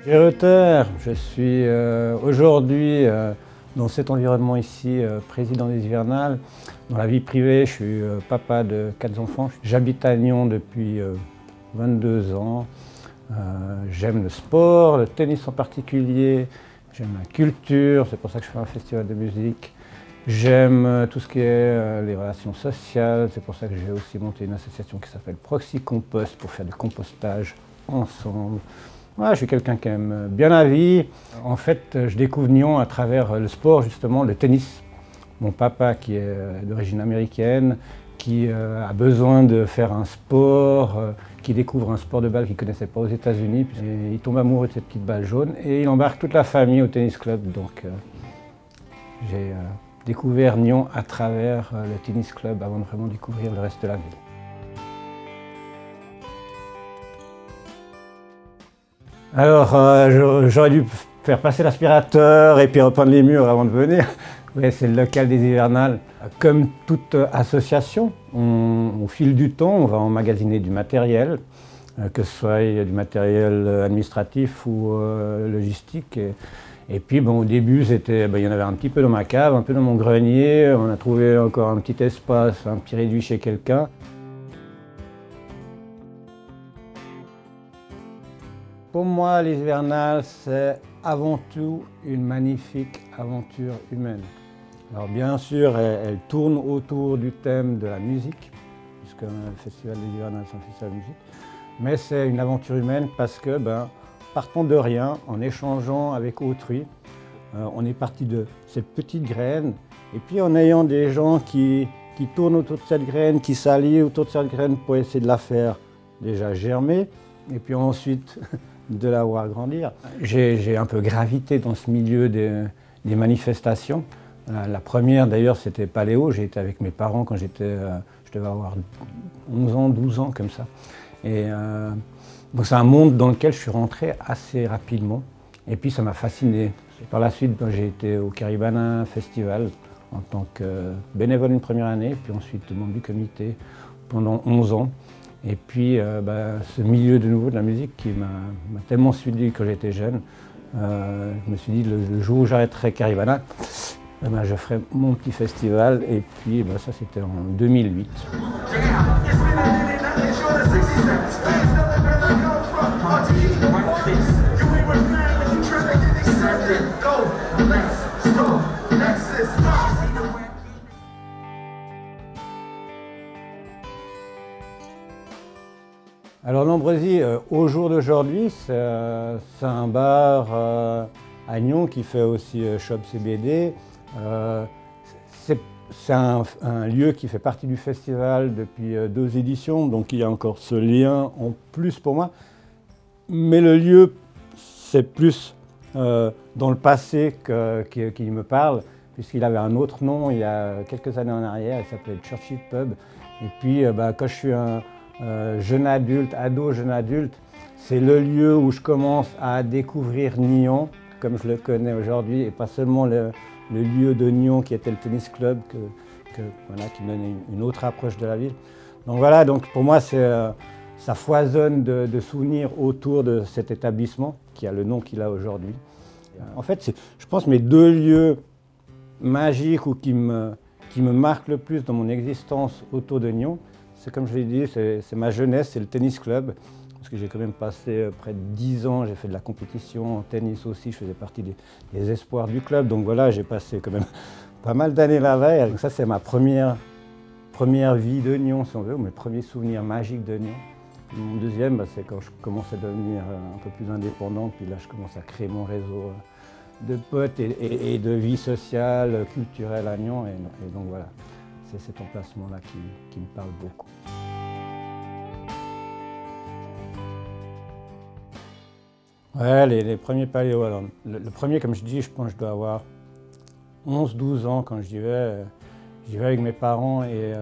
Géreter, je suis aujourd'hui dans cet environnement ici, président des Hivernales. Dans la vie privée, je suis papa de 4 enfants. J'habite à Nyon depuis 22 ans. J'aime le sport, le tennis en particulier. J'aime la culture, c'est pour ça que je fais un festival de musique. J'aime tout ce qui est les relations sociales, c'est pour ça que j'ai aussi monté une association qui s'appelle Proxy Compost pour faire du compostage ensemble. Ouais, je suis quelqu'un qui aime bien la vie. En fait, je découvre Nyon à travers le sport, justement, le tennis. Mon papa, qui est d'origine américaine, qui a besoin de faire un sport, qui découvre un sport de balle qu'il ne connaissait pas aux États-Unis. Il tombe amoureux de cette petite balle jaune et il embarque toute la famille au tennis club. Donc, j'ai découvert Nyon à travers le tennis club avant de vraiment découvrir le reste de la ville. Alors, j'aurais dû faire passer l'aspirateur et puis repeindre les murs avant de venir. Ouais, c'est le local des Hivernales. Comme toute association, au fil du temps, on va emmagasiner du matériel, que ce soit du matériel administratif ou logistique. Et puis, bon, au début, il y en avait un petit peu dans ma cave, un peu dans mon grenier. On a trouvé encore un petit espace, un petit réduit chez quelqu'un. Pour moi, les Hivernales, c'est avant tout une magnifique aventure humaine. Alors bien sûr, elle tourne autour du thème de la musique, puisque le Festival des Hivernales, c'est un festival de musique. Mais c'est une aventure humaine parce que, partant de rien, en échangeant avec autrui, on est parti de cette petite graine, et puis en ayant des gens qui tournent autour de cette graine, qui s'allient autour de cette graine pour essayer de la faire déjà germer, et puis ensuite de la voir grandir. J'ai un peu gravité dans ce milieu des manifestations. La première d'ailleurs c'était Paléo, j'ai été avec mes parents quand je devais avoir 11 ans, 12 ans comme ça. Et donc c'est un monde dans lequel je suis rentré assez rapidement et puis ça m'a fasciné. Par la suite j'ai été au Caribana Festival en tant que bénévole une première année, puis ensuite membre du comité pendant 11 ans. Et puis ce milieu de nouveau de la musique qui m'a tellement suivi quand j'étais jeune, je me suis dit le jour où j'arrêterai Caribana, je ferai mon petit festival. Et puis ça c'était en 2008. Alors l'Ambroisie, au jour d'aujourd'hui, c'est un bar à Nyon qui fait aussi shop CBD. C'est un lieu qui fait partie du festival depuis 2 éditions, donc il y a encore ce lien en plus pour moi. Mais le lieu, c'est plus dans le passé qui me parle, puisqu'il avait un autre nom il y a quelques années en arrière, il s'appelait Churchill Pub. Et puis quand je suis un jeune adulte, ado, jeune adulte, c'est le lieu où je commence à découvrir Nyon, comme je le connais aujourd'hui, et pas seulement le lieu de Nyon qui était le tennis club, qui me donnait une autre approche de la ville. Donc voilà, donc pour moi, ça foisonne de souvenirs autour de cet établissement, qui a le nom qu'il a aujourd'hui. En fait, je pense mes 2 lieux magiques ou qui me marquent le plus dans mon existence autour de Nyon, c'est comme je l'ai dit, c'est ma jeunesse, c'est le tennis club, parce que j'ai quand même passé près de 10 ans, j'ai fait de la compétition en tennis aussi, je faisais partie des espoirs du club, donc voilà, j'ai passé quand même pas mal d'années là-bas. Donc ça, c'est ma première vie de Nyon, si on veut, ou mes premiers souvenirs magiques de Nyon. Mon deuxième, c'est quand je commence à devenir un peu plus indépendant, puis là, je commence à créer mon réseau de potes et de vie sociale, culturelle à Nyon, et donc voilà. C'est cet emplacement-là qui me parle beaucoup. Ouais, les premiers paléos. Alors, le premier, comme je dis, je pense que je dois avoir 11-12 ans quand j'y vais. J'y vais avec mes parents et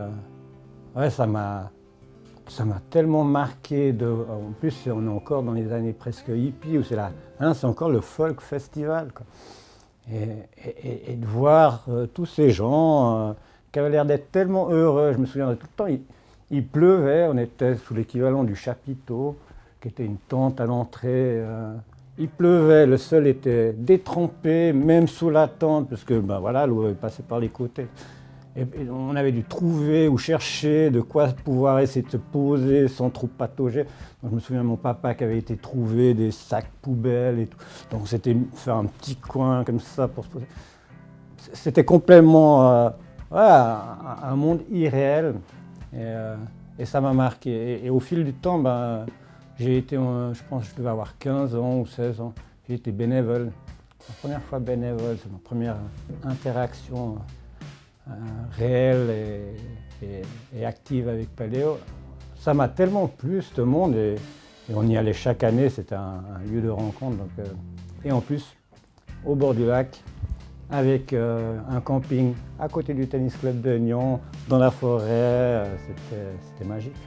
ouais, ça m'a tellement marqué. En plus, on est encore dans les années presque hippies, où c'est encore le folk festival, quoi. Et de voir tous ces gens qui avaient l'air d'être tellement heureux. Je me souviens de tout le temps, il pleuvait, on était sous l'équivalent du chapiteau, qui était une tente à l'entrée Il pleuvait, le sol était détrempé, même sous la tente, parce que ben voilà, l'eau passait par les côtés. Et on avait dû trouver ou chercher de quoi pouvoir essayer de se poser sans trop patauger. Donc, je me souviens de mon papa qui avait été trouver des sacs poubelles et tout. Donc c'était faire un petit coin comme ça pour se poser. C'était complètement voilà, un monde irréel et ça m'a marqué. Et au fil du temps, ben, j'ai été, je pense que je devais avoir 15 ans ou 16 ans. J'ai été bénévole. Ma première fois bénévole, c'est ma première interaction réelle et active avec Paléo. Ça m'a tellement plu ce monde et on y allait chaque année, c'était un lieu de rencontre. Donc, et en plus, au bord du lac, avec un camping à côté du tennis club de Nyon, dans la forêt, c'était magique.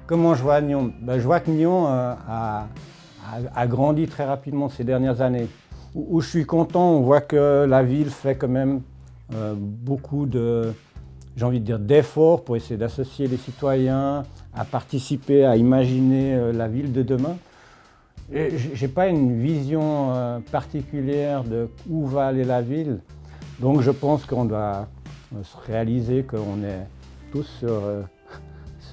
Comment je vois Nyon? Ben, je vois que Nyon a grandi très rapidement ces dernières années. Où je suis content, on voit que la ville fait quand même beaucoup j'ai envie de dire, d'efforts pour essayer d'associer les citoyens à participer, à imaginer la ville de demain. Je n'ai pas une vision particulière de où va aller la ville, donc je pense qu'on doit se réaliser qu'on est tous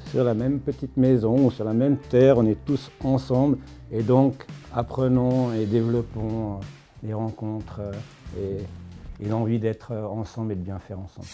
sur la même petite maison, ou sur la même terre, on est tous ensemble, et donc apprenons et développons les rencontres et l'envie d'être ensemble et de bien faire ensemble.